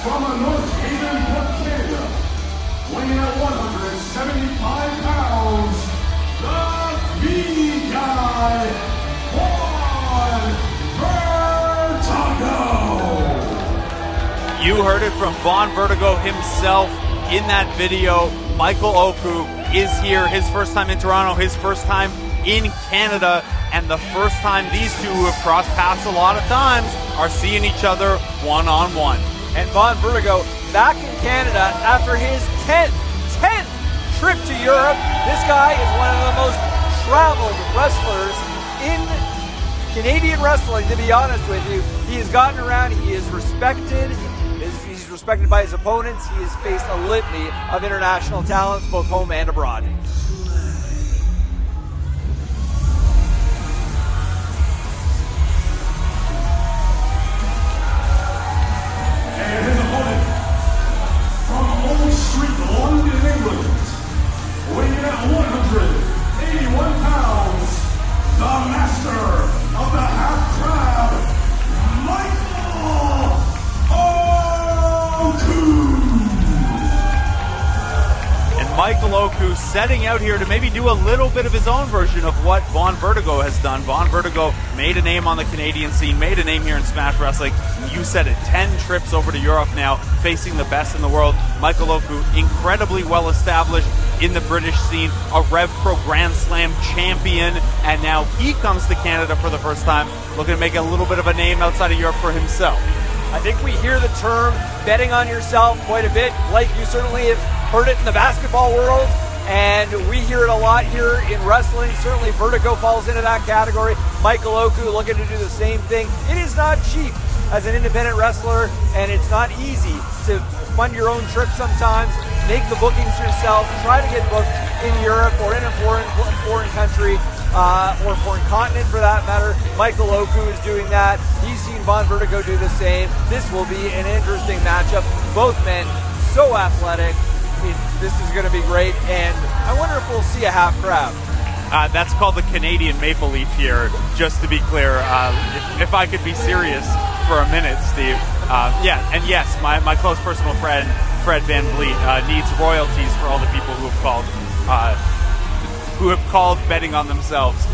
from a North Haven, Canada, weighing at 175 pounds, the feud guy, Vaughn Vertigo. You heard it from Vaughn Vertigo himself in that video. Michael Oku is here, his first time in Toronto, his first time in Canada, and the first time these two who have crossed paths a lot of times are seeing each other one-on-one. And Vaughn Vertigo back in Canada after his 10th trip to Europe. This guy is one of the most traveled wrestlers in Canadian wrestling, to be honest with you. He has gotten around, he is respected. He's respected by his opponents. He has faced a litany of international talents, both home and abroad. And his opponent, from Old Street, London, England, weighing at 181 pounds, the master of the half crab, Michael Oku. And Michael Oku setting out here to maybe do a little bit of his own version of what Vaughn Vertigo has done. Vaughn Vertigo made a name on the Canadian scene, made a name here in Smash Wrestling. You said it, 10 trips over to Europe now, facing the best in the world. Michael Oku, incredibly well established in the British scene, a Rev Pro Grand Slam champion, and now he comes to Canada for the first time, looking to make a little bit of a name outside of Europe for himself. I think we hear the term betting on yourself quite a bit, like you certainly have heard it in the basketball world, and we hear it a lot here in wrestling. Certainly Vertigo falls into that category. Michael Oku looking to do the same thing. It is not cheap as an independent wrestler, and it's not easy to fund your own trip sometimes, make the bookings yourself, try to get booked in Europe or in a foreign country, or foreign continent for that matter. Michael Oku is doing that. He's seen Vaughn Vertigo do the same. This will be an interesting matchup. Both men so athletic. This is going to be great, and I wonder if we'll see a half crowd. That's called the Canadian Maple Leaf here, just to be clear. If I could be serious for a minute, Steve. And yes, my close personal friend, Fred Van Vliet, needs royalties for all the people who have called betting on themselves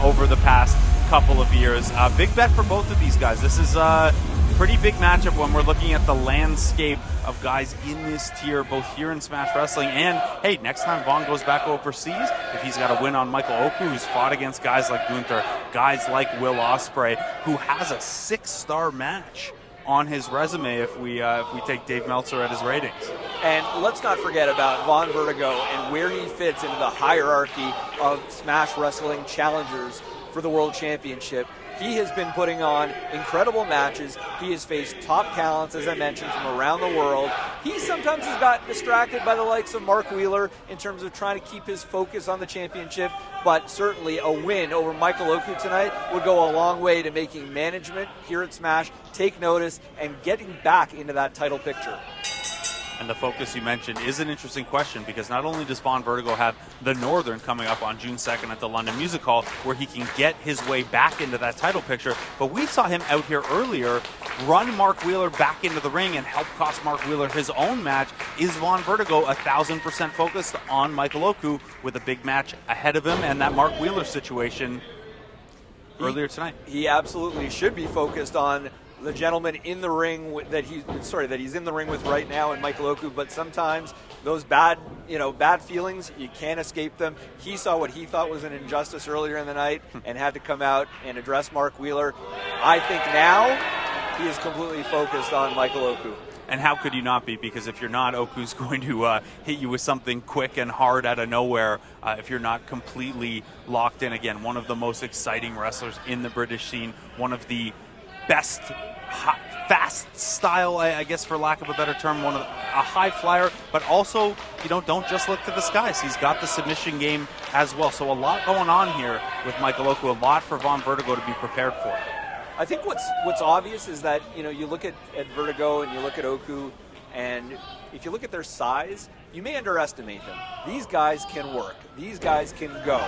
over the past couple of years. Big bet for both of these guys. This is a pretty big matchup when we're looking at the landscape of guys in this tier, both here in Smash Wrestling and, hey, next time Vaughn goes back overseas, if he's got a win on Michael Oku, who's fought against guys like Gunther, guys like Will Ospreay, who has a 6-star match on his resume if we take Dave Meltzer at his ratings. And let's not forget about Vaughn Vertigo and where he fits into the hierarchy of Smash Wrestling challengers for the World Championship. He has been putting on incredible matches. He has faced top talents, as I mentioned, from around the world. He sometimes has got distracted by the likes of Mark Wheeler in terms of trying to keep his focus on the championship, but certainly a win over Michael Oku tonight would go a long way to making management here at Smash take notice and getting back into that title picture. And the focus you mentioned is an interesting question, because not only does Vaughn Vertigo have the Northern coming up on June 2nd at the London Music Hall, where he can get his way back into that title picture, but we saw him out here earlier run Mark Wheeler back into the ring and help cost Mark Wheeler his own match. Is Vaughn Vertigo 1,000% focused on Michael Oku with a big match ahead of him and that Mark Wheeler situation earlier tonight? He absolutely should be focused on the gentleman in the ring that he's in the ring with right now, and Michael Oku. But sometimes those bad feelings, you can't escape them. He saw what he thought was an injustice earlier in the night and had to come out and address Mark Wheeler. I think now he is completely focused on Michael Oku. And how could you not be? Because if you're not, Oku's going to hit you with something quick and hard out of nowhere if you're not completely locked in. Again, one of the most exciting wrestlers in the British scene, one of the best fast style, I guess, for lack of a better term, a high flyer, but also, don't just look to the skies. He's got the submission game as well. So a lot going on here with Michael Oku, a lot for Vaughn Vertigo to be prepared for. I think what's obvious is that, you look at Vertigo and you look at Oku, and if you look at their size, you may underestimate them. These guys can work. These guys can go.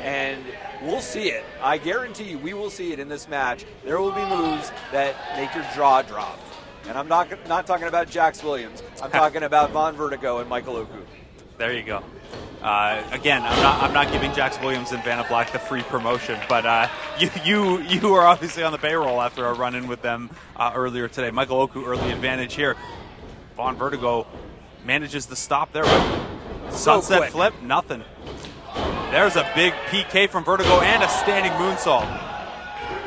And we'll see it. I guarantee you we will see it in this match. There will be moves that make your jaw drop. And I'm not talking about Jax Williams. I'm talking about Vaughn Vertigo and Michael Oku. There you go. Again, I'm not giving Jax Williams and Vanna Black the free promotion, but you are obviously on the payroll after our run-in with them earlier today. Michael Oku, early advantage here. Vaughn Vertigo manages the stop there. Sunset flip, nothing. There's a big PK from Vertigo and a standing moonsault.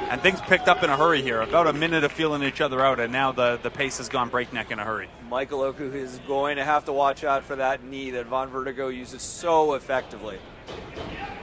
And things picked up in a hurry here. About a minute of feeling each other out, and now the pace has gone breakneck in a hurry. Michael Oku is going to have to watch out for that knee that Vaughn Vertigo uses so effectively.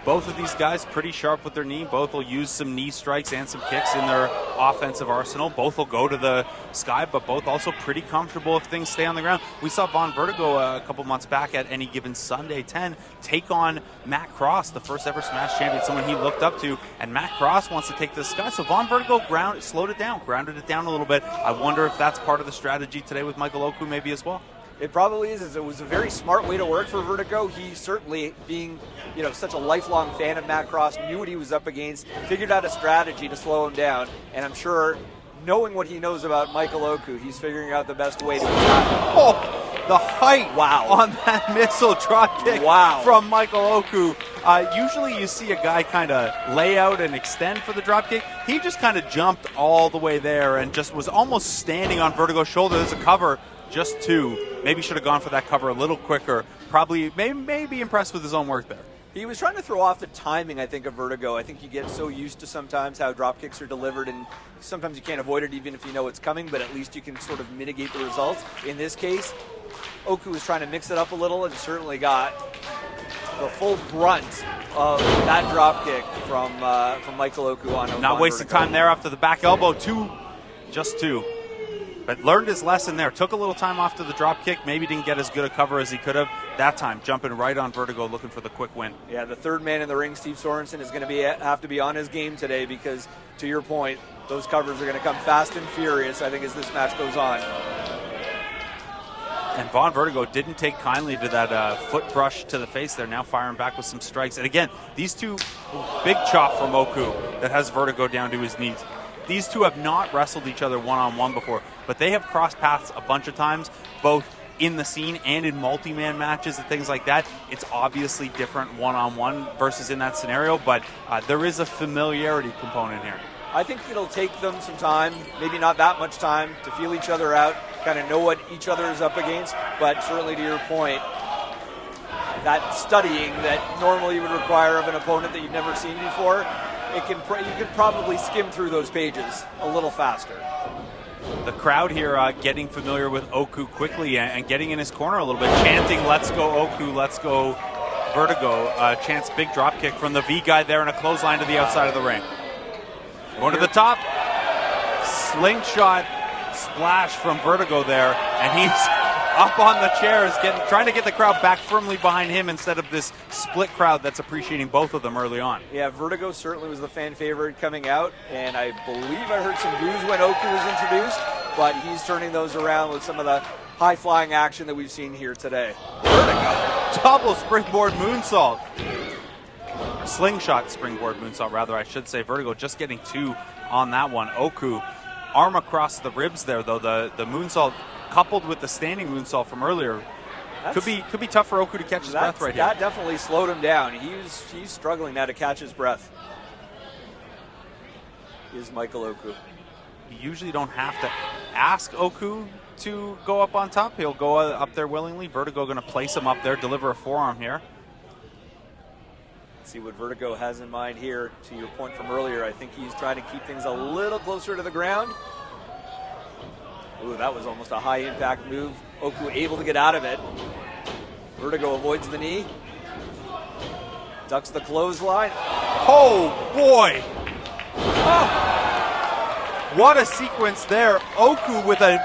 Both of these guys pretty sharp with their knee. Both will use some knee strikes and some kicks in their offensive arsenal. Both will go to the sky, but both also pretty comfortable if things stay on the ground. We saw Vaughn Vertigo a couple months back at Any Given Sunday 10 take on Matt Cross, the first ever Smash champion, someone he looked up to, and Matt Cross wants to take to the sky. So Vaughn Vertigo slowed it down, grounded it down a little bit. I wonder if that's part of the strategy today with Michael Oku maybe as well. It probably is. It was a very smart way to work for Vertigo. He certainly, being such a lifelong fan of Matt Cross, knew what he was up against, figured out a strategy to slow him down, and I'm sure, knowing what he knows about Michael Oku, he's figuring out the best way to attack him. Oh, the height on that missile drop kick from Michael Oku. Usually you see a guy kind of lay out and extend for the drop kick. He just kind of jumped all the way there and just was almost standing on Vertigo's shoulder. There's a cover. Just two. Maybe should have gone for that cover a little quicker. Probably, maybe impressed with his own work there. He was trying to throw off the timing, I think, of Vertigo. I think you get so used to sometimes how drop kicks are delivered, and sometimes you can't avoid it even if you know it's coming, but at least you can sort of mitigate the results. In this case, Oku was trying to mix it up a little and certainly got the full brunt of that drop kick from Michael Oku on Not wasting time there after the back elbow. Just two. But learned his lesson there. Took a little time off to the drop kick. Maybe didn't get as good a cover as he could have. That time, jumping right on Vertigo, looking for the quick win. Yeah, the third man in the ring, Steve Sorensen, is going to have to be on his game today because, to your point, those covers are going to come fast and furious, I think, as this match goes on. And Vaughn Vertigo didn't take kindly to that foot brush to the face there, now firing back with some strikes. And again, these two, big chop from Oku that has Vertigo down to his knees. These two have not wrestled each other one-on-one before, but they have crossed paths a bunch of times, both in the scene and in multi-man matches and things like that. It's obviously different one-on-one versus in that scenario, but there is a familiarity component here. I think it'll take them some time, maybe not that much time, to feel each other out, kind of know what each other is up against, but certainly to your point, that studying that normally you would require of an opponent that you've never seen before, you can probably skim through those pages a little faster. The crowd here getting familiar with Oku quickly and getting in his corner a little bit, chanting, "Let's go Oku, let's go Vertigo." Chants big drop kick from the V guy there and a clothesline to the outside of the ring. Going to the top. Slingshot splash from Vertigo there, and he's up on the chairs, trying to get the crowd back firmly behind him instead of this split crowd that's appreciating both of them early on. Yeah, Vertigo certainly was the fan favorite coming out, and I believe I heard some boos when Oku was introduced, but he's turning those around with some of the high-flying action that we've seen here today. Vertigo, double springboard moonsault. Slingshot springboard moonsault, rather, I should say. Vertigo just getting two on that one. Oku, arm across the ribs there, though. The moonsault coupled with the standing moonsault from earlier could be tough for Oku to catch his breath right here. That definitely slowed him down. He's struggling now to catch his breath. Is Michael Oku. You usually don't have to ask Oku to go up on top. He'll go up there willingly. Vertigo going to place him up there, deliver a forearm here. Let's see what Vertigo has in mind here. To your point from earlier, I think he's trying to keep things a little closer to the ground. Ooh, that was almost a high-impact move. Oku able to get out of it. Vertigo avoids the knee. Ducks the clothesline. Oh, boy. Oh. What a sequence there. Oku with a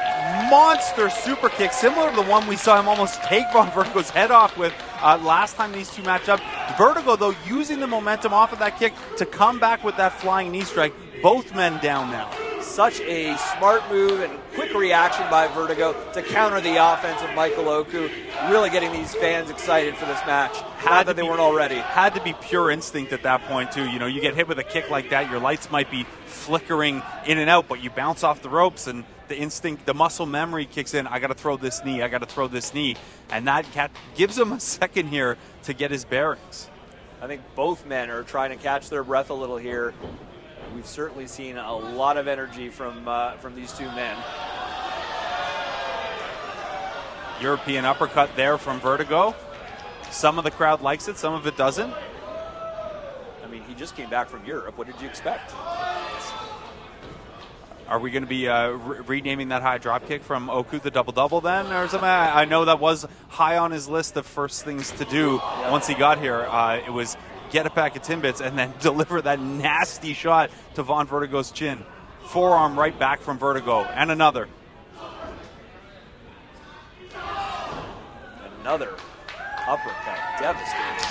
monster super kick, similar to the one we saw him almost take Vaughn Vertigo's head off with last time these two matched up. Vertigo, though, using the momentum off of that kick to come back with that flying knee strike. Both men down now. Such a smart move and quick reaction by Vertigo to counter the offense of Michael Oku, really getting these fans excited for this match. Not that they weren't already. Had to be pure instinct at that point, too. You know, you get hit with a kick like that, your lights might be flickering in and out, but you bounce off the ropes and the instinct, the muscle memory kicks in. I got to throw this knee. I got to throw this knee. And that gives him a second here to get his bearings. I think both men are trying to catch their breath a little here. We've certainly seen a lot of energy from these two men. European uppercut there from Vertigo. Some of the crowd likes it, some of it doesn't. I mean, he just came back from Europe. What did you expect? Are we going to be renaming that high drop kick from Oku the double-double then, or something? I know that was high on his list of first things to do once he got here. It was get it back at Timbits and then deliver that nasty shot to Vaughn Vertigo's chin. Forearm right back from Vertigo, and another. Another uppercut, devastating.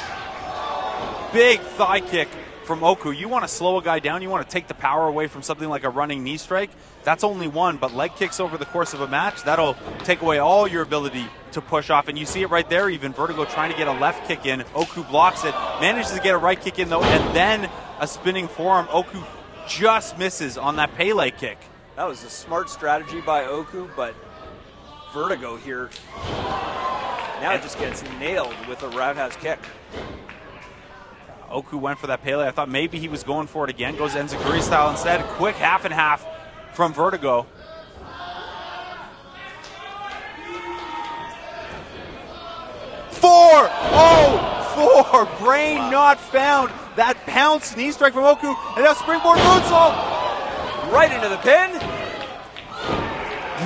Big thigh kick from Oku. You want to slow a guy down, you want to take the power away from something like a running knee strike. That's only one, but leg kicks over the course of a match, that'll take away all your ability to push off. And you see it right there, even Vertigo trying to get a left kick in. Oku blocks it, manages to get a right kick in though, and then a spinning forearm. Oku just misses on that Pele kick. That was a smart strategy by Oku, but Vertigo here now just gets nailed with a roundhouse kick. Oku went for that Pele. I thought maybe he was going for it again. Goes Enziguri style instead. Quick half and half from Vertigo. Four! Brain not found. That pounce knee strike from Oku. And now springboard moonsault. Right into the pin.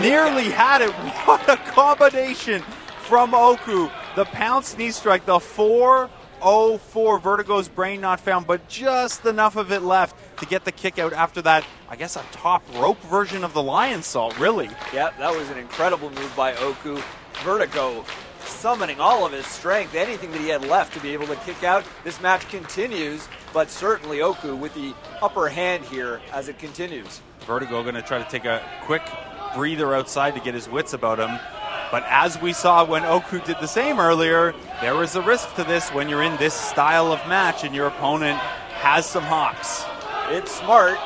Nearly had it. What a combination from Oku. The pounce knee strike. The 4-0-4. Vertigo's brain not found, but just enough of it left to get the kick out after that, I guess, a top rope version of the lion salt, really. Yeah, that was an incredible move by Oku. Vertigo summoning all of his strength, anything that he had left to be able to kick out. This match continues, but certainly Oku with the upper hand here as it continues. Vertigo going to try to take a quick breather outside to get his wits about him. But as we saw when Oku did the same earlier, there is a risk to this when you're in this style of match and your opponent has some hops. It's smart,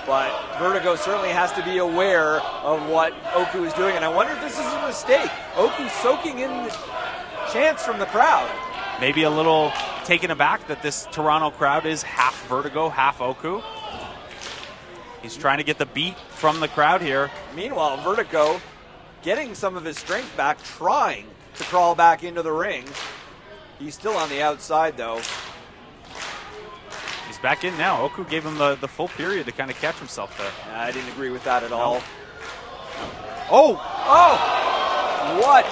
but Vertigo certainly has to be aware of what Oku is doing. And I wonder if this is a mistake. Oku soaking in the chants from the crowd. Maybe a little taken aback that this Toronto crowd is half Vertigo, half Oku. He's trying to get the beat from the crowd here. Meanwhile, Vertigo getting some of his strength back, trying to crawl back into the ring. He's still on the outside, though. He's back in now. Oku gave him the full period to kind of catch himself there. I didn't agree with that at all. Oh! What?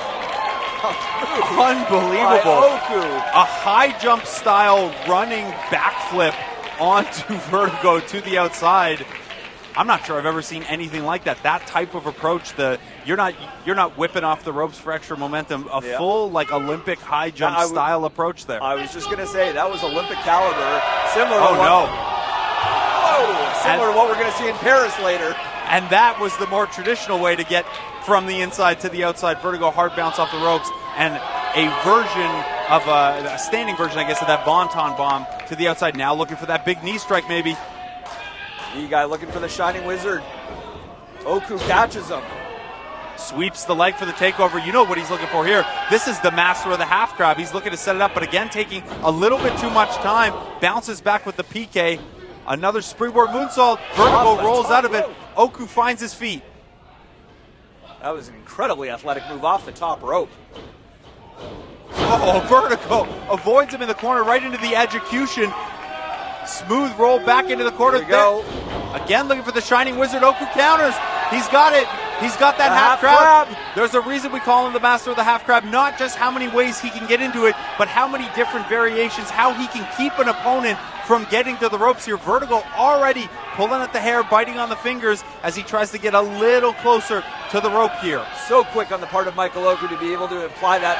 Unbelievable. Oku. A high jump style running backflip onto Vertigo to the outside. I'm not sure I've ever seen anything like that. That type of approach, you're not whipping off the ropes for extra momentum. Full like Olympic high jump style approach there. I was just going to say that was Olympic caliber, similar to what we're going to see in Paris later. And that was the more traditional way to get from the inside to the outside. Vertigo hard bounce off the ropes and a version of a standing version, I guess, of that Bonton bomb to the outside. Now looking for that big knee strike, maybe. The guy looking for the Shining Wizard. Oku catches him. Sweeps the leg for the takeover. You know what he's looking for here. This is the master of the half crab. He's looking to set it up, but again, taking a little bit too much time. Bounces back with the PK. Another springboard moonsault. Vertigo rolls out of it. Oku finds his feet. That was an incredibly athletic move off the top rope. Oh, Vertigo avoids him in the corner right into the execution. Smooth roll back into the corner. There we go. Again, looking for the Shining Wizard. Oku counters. He's got it. He's got that half crab. There's a reason we call him the master of the half crab. Not just how many ways he can get into it, but how many different variations, how he can keep an opponent from getting to the ropes here. Vertigo already pulling at the hair, biting on the fingers as he tries to get a little closer to the rope here. So quick on the part of Michael Oku to be able to apply that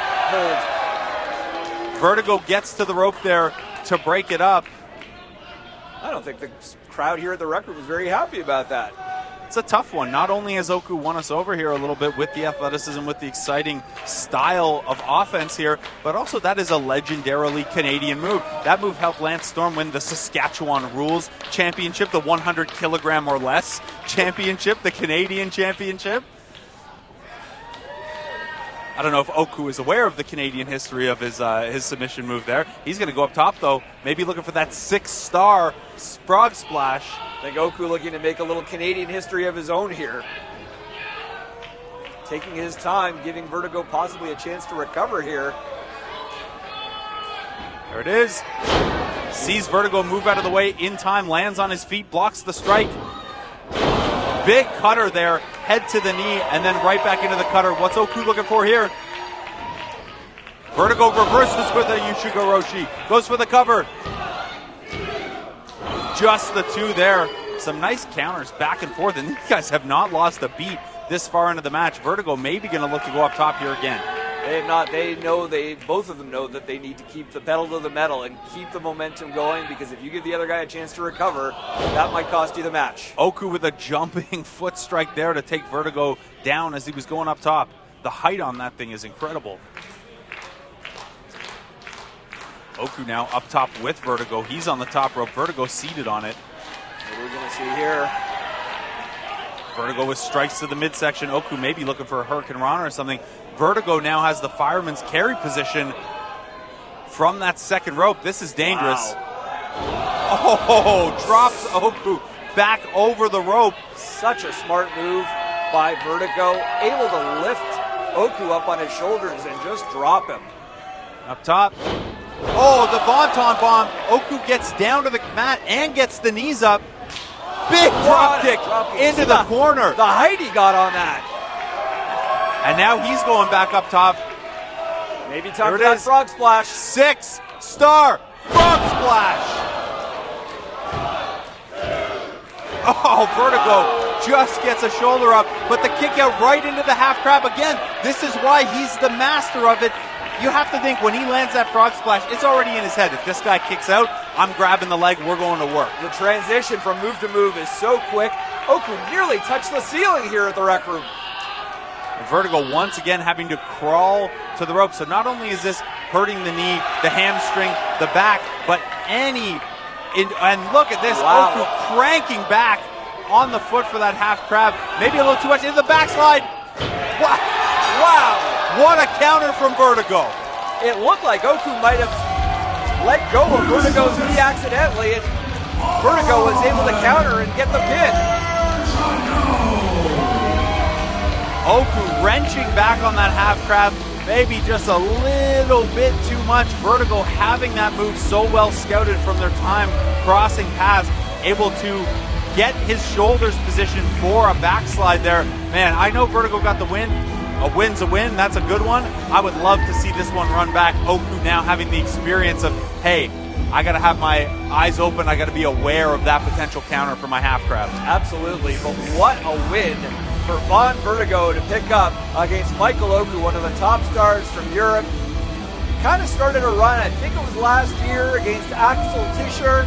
hold. Vertigo gets to the rope there to break it up. I don't think the crowd here at the Rec Room was very happy about that. It's a tough one. Not only has Oku won us over here a little bit with the athleticism, with the exciting style of offense here, but also that is a legendarily Canadian move. That move helped Lance Storm win the Saskatchewan Rules Championship, the 100 kilogram or less championship, the Canadian championship. I don't know if Oku is aware of the Canadian history of his submission move there. He's going to go up top, though, maybe looking for that 6-star frog splash. I think Oku looking to make a little Canadian history of his own here. Taking his time, giving Vertigo possibly a chance to recover here. There it is. Sees Vertigo move out of the way in time, lands on his feet, blocks the strike. Big cutter there, head to the knee, and then right back into the cutter. What's Oku looking for here? Vertigo reverses with a Yushigoroshi. Goes for the cover. Just the two there. Some nice counters back and forth, and these guys have not lost a beat this far into the match. Vertigo maybe going to look to go up top here again. They have not. They know, both of them know that they need to keep the pedal to the metal and keep the momentum going, because if you give the other guy a chance to recover, that might cost you the match. Oku with a jumping foot strike there to take Vertigo down as he was going up top. The height on that thing is incredible. Oku now up top with Vertigo. He's on the top rope. Vertigo seated on it. What are we going to see here? Vertigo with strikes to the midsection. Oku maybe looking for a Hurricane Rana or something. Vertigo now has the fireman's carry position from that second rope. This is dangerous. Wow. Oh, drops Oku back over the rope. Such a smart move by Vertigo. Able to lift Oku up on his shoulders and just drop him. Up top. Oh, the Bonton bomb. Oku gets down to the mat and gets the knees up. Big drop kick into the corner. The height he got on that. And now he's going back up top. Maybe time for that frog splash. 6-star frog splash. Oh, Vertigo just gets a shoulder up, but the kick out right into the half crab again. This is why he's the master of it. You have to think when he lands that frog splash, it's already in his head. If this guy kicks out, I'm grabbing the leg, we're going to work. The transition from move to move is so quick. Oku nearly touched the ceiling here at the Rec Room. And Vertigo once again having to crawl to the rope. So not only is this hurting the knee, the hamstring, the back, but and look at this, wow. Oku cranking back on the foot for that half crab. Maybe a little too much into the backslide. Wow. What a counter from Vertigo. It looked like Oku might have let go of Vertigo's knee accidentally, and Vertigo was able to counter and get the pin. Oku wrenching back on that half crab, maybe just a little bit too much. Vertigo having that move so well scouted from their time crossing paths, able to get his shoulders positioned for a backslide there. Man, I know Vertigo got the win. A win's a win. That's a good one. I would love to see this one run back. Oku now having the experience of, hey, I got to have my eyes open. I got to be aware of that potential counter for my half crab. Absolutely. But what a win for Vaughn Vertigo to pick up against Michael Oku, one of the top stars from Europe. Kind of started a run, I think it was last year, against Axel Tischer.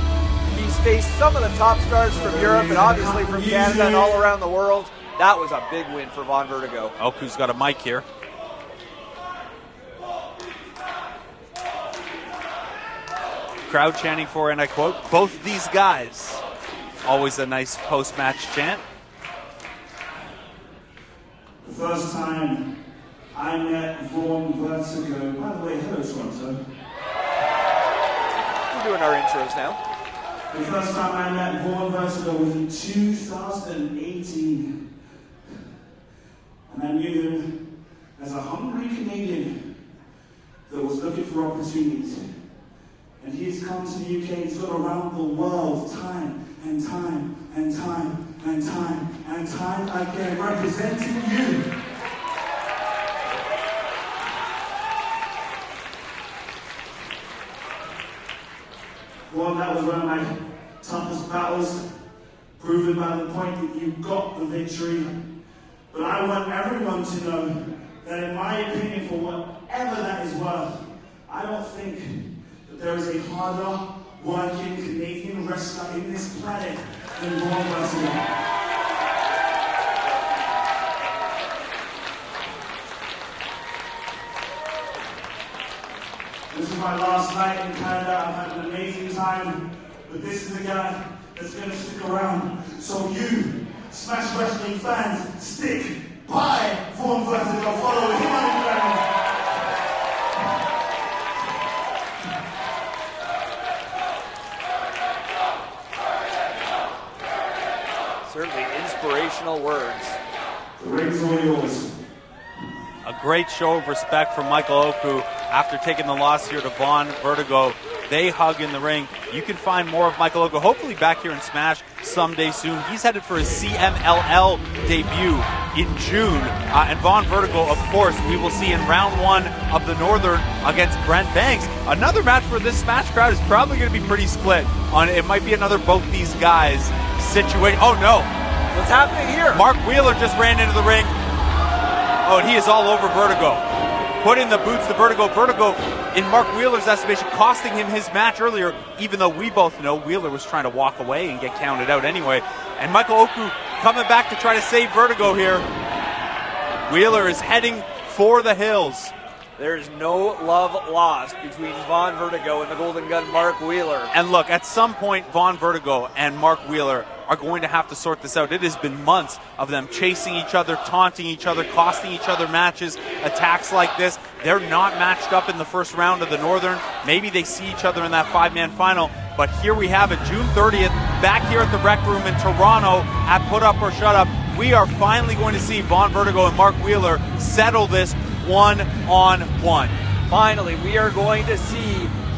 He's faced some of the top stars from Europe and obviously from Canada and all around the world. That was a big win for Vaughn Vertigo. Oku's got a mic here. Crowd chanting for, and I quote, both these guys. Always a nice post-match chant. The first time I met Vaughn Vertigo, by the way, hello Toronto. We're doing our intros now. The first time I met Vaughn Vertigo was in 2018. And I knew him as a hungry Canadian that was looking for opportunities. And he's come to the UK, he's gone around the world time and time and time and time and time again, representing you. Well, that was one of my toughest battles, proven by the point that you got the victory. But I want everyone to know that in my opinion, for whatever that is worth, I don't think that there is a harder working Canadian wrestler in this planet in Vaughn Vertigo. This is my last night in Canada. I've had an amazing time, but this is the guy that's going to stick around. So you, Smash Wrestling fans, stick by Vaughn Vertigo. Follow him on Instagram. Certainly inspirational words. The ring's all yours. A great show of respect from Michael Oku after taking the loss here to Vaughn Vertigo. They hug in the ring. You can find more of Michael Oku, hopefully back here in Smash someday soon. He's headed for his CMLL debut in June. And Vaughn Vertigo, of course, we will see in round 1 of the Northern against Brent Banks. Another match where this Smash crowd is probably going to be pretty split. It might be another both these guys situation. Oh, no. What's happening here? Mark Wheeler just ran into the ring. Oh, and he is all over Vertigo. Putting the boots to Vertigo. Vertigo, in Mark Wheeler's estimation, costing him his match earlier, even though we both know Wheeler was trying to walk away and get counted out anyway. And Michael Oku coming back to try to save Vertigo here. Wheeler is heading for the hills. There is no love lost between Vaughn Vertigo and the Golden Gun Mark Wheeler. And look, at some point, Vaughn Vertigo and Mark Wheeler are going to have to sort this out. It has been months of them chasing each other, taunting each other, costing each other matches, attacks like this. They're not matched up in the first round of the Northern. Maybe they see each other in that 5-man final. But here we have it, June 30th, back here at the Rec Room in Toronto at Put Up or Shut Up. We are finally going to see Vaughn Vertigo and Mark Wheeler settle this one-on-one. Finally, we are going to see,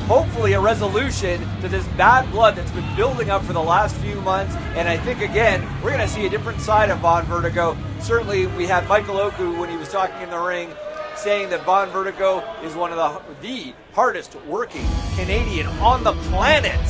hopefully, a resolution to this bad blood that's been building up for the last few months. And I think, again, we're going to see a different side of Vaughn Vertigo. Certainly, we had Michael Oku, when he was talking in the ring, saying that Vaughn Vertigo is one of the hardest working Canadian on the planet.